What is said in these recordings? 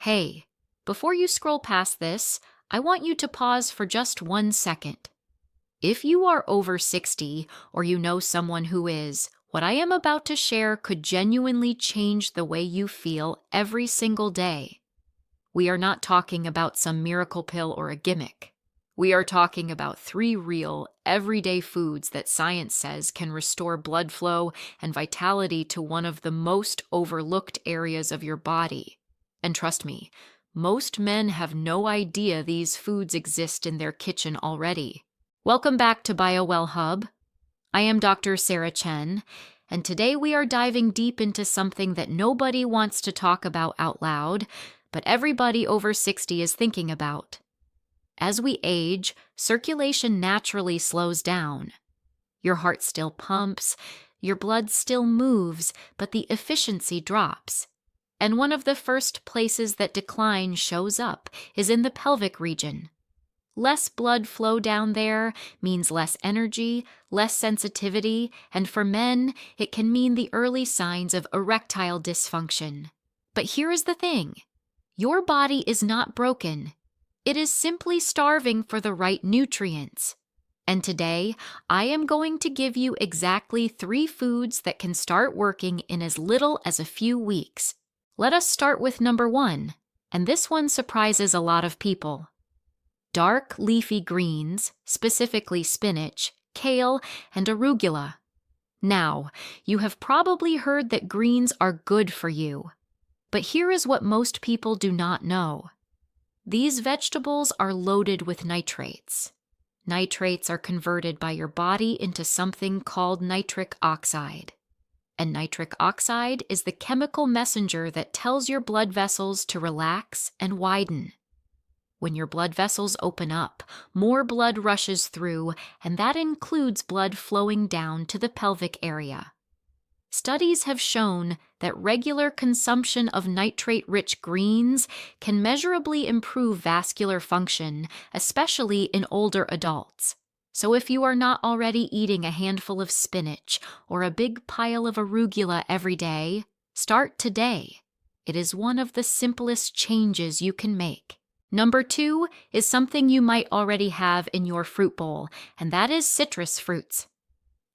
Hey, before you scroll past this, I want you to pause for just 1 second. If you are over 60 or you know someone who is, what I am about to share could genuinely change the way you feel every single day. We are not talking about some miracle pill or a gimmick. We are talking about 3 real, everyday foods that science says can restore blood flow and vitality to one of the most overlooked areas of your body. And trust me, most men have no idea these foods exist in their kitchen already. Welcome back to BioWell Hub. I am Dr. Sarah Chen, and today we are diving deep into something that nobody wants to talk about out loud, but everybody over 60 is thinking about. As we age, circulation naturally slows down. Your heart still pumps, your blood still moves, but the efficiency drops. And one of the first places that decline shows up is in the pelvic region. Less blood flow down there means less energy, less sensitivity, and for men, it can mean the early signs of erectile dysfunction. But here is the thing. Your body is not broken. It is simply starving for the right nutrients. And today, I am going to give you exactly 3 foods that can start working in as little as a few weeks. Let us start with number 1, and this one surprises a lot of people. Dark leafy greens, specifically spinach, kale, and arugula. Now, you have probably heard that greens are good for you. But here is what most people do not know. These vegetables are loaded with nitrates. Nitrates are converted by your body into something called nitric oxide. And nitric oxide is the chemical messenger that tells your blood vessels to relax and widen. When your blood vessels open up, more blood rushes through, and that includes blood flowing down to the pelvic area. Studies have shown that regular consumption of nitrate-rich greens can measurably improve vascular function, especially in older adults. So if you are not already eating a handful of spinach or a big pile of arugula every day, start today. It is one of the simplest changes you can make. Number 2 is something you might already have in your fruit bowl, and that is citrus fruits.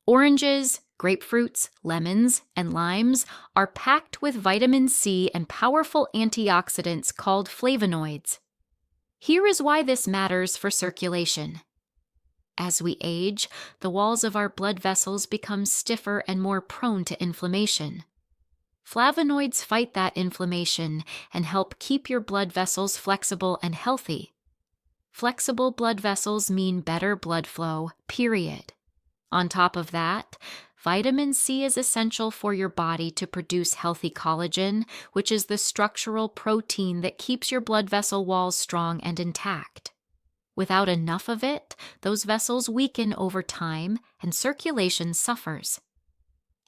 Oranges, grapefruits, lemons, and limes are packed with vitamin C and powerful antioxidants called flavonoids. Here is why this matters for circulation. As we age, the walls of our blood vessels become stiffer and more prone to inflammation. Flavonoids fight that inflammation and help keep your blood vessels flexible and healthy. Flexible blood vessels mean better blood flow, period. On top of that, vitamin C is essential for your body to produce healthy collagen, which is the structural protein that keeps your blood vessel walls strong and intact. Without enough of it, those vessels weaken over time and circulation suffers.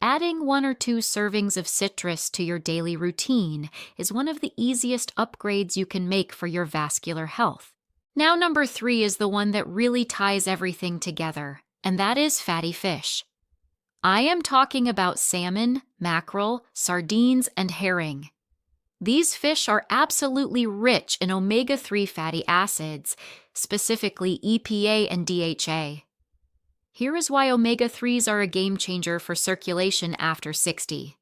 Adding 1 or 2 servings of citrus to your daily routine is one of the easiest upgrades you can make for your vascular health. Now, number 3 is the one that really ties everything together, and that is fatty fish. I am talking about salmon, mackerel, sardines, and herring. These fish are absolutely rich in omega-3 fatty acids, specifically EPA and DHA. Here is why omega-3s are a game changer for circulation after 60.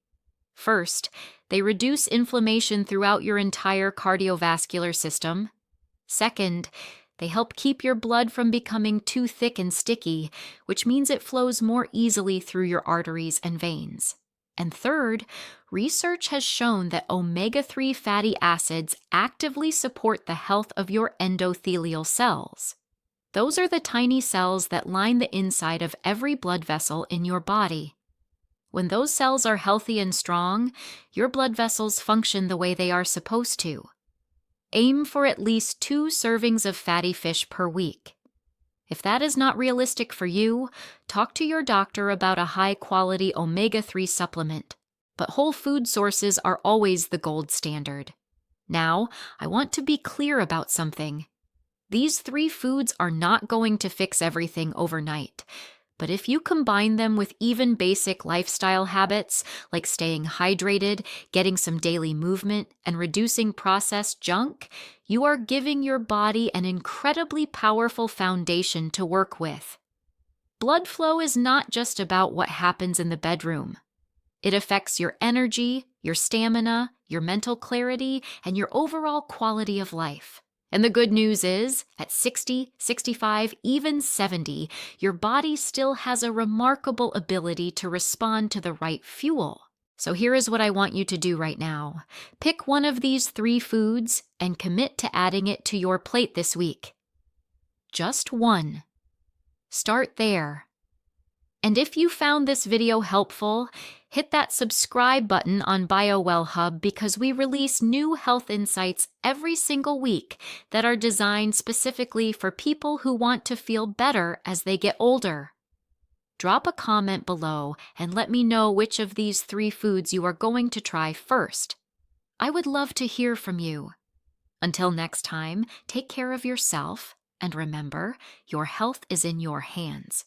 First, they reduce inflammation throughout your entire cardiovascular system. Second, they help keep your blood from becoming too thick and sticky, which means it flows more easily through your arteries and veins. And third, research has shown that omega-3 fatty acids actively support the health of your endothelial cells. Those are the tiny cells that line the inside of every blood vessel in your body. When those cells are healthy and strong, your blood vessels function the way they are supposed to. Aim for at least 2 servings of fatty fish per week. If that is not realistic for you, talk to your doctor about a high-quality omega-3 supplement. But whole food sources are always the gold standard. Now, I want to be clear about something. These 3 foods are not going to fix everything overnight, But if you combine them with even basic lifestyle habits like staying hydrated, getting some daily movement, and reducing processed junk, you are giving your body an incredibly powerful foundation to work with. Blood flow is not just about what happens in the bedroom. It affects your energy, your stamina, your mental clarity, and your overall quality of life. And the good news is, at 60, 65, even 70, your body still has a remarkable ability to respond to the right fuel. So here is what I want you to do right now. Pick one of these 3 foods and commit to adding it to your plate this week. Just one. Start there. And if you found this video helpful, hit that subscribe button on BioWell Hub because we release new health insights every single week that are designed specifically for people who want to feel better as they get older. Drop a comment below and let me know which of these 3 foods you are going to try first. I would love to hear from you. Until next time, take care of yourself, and remember, your health is in your hands.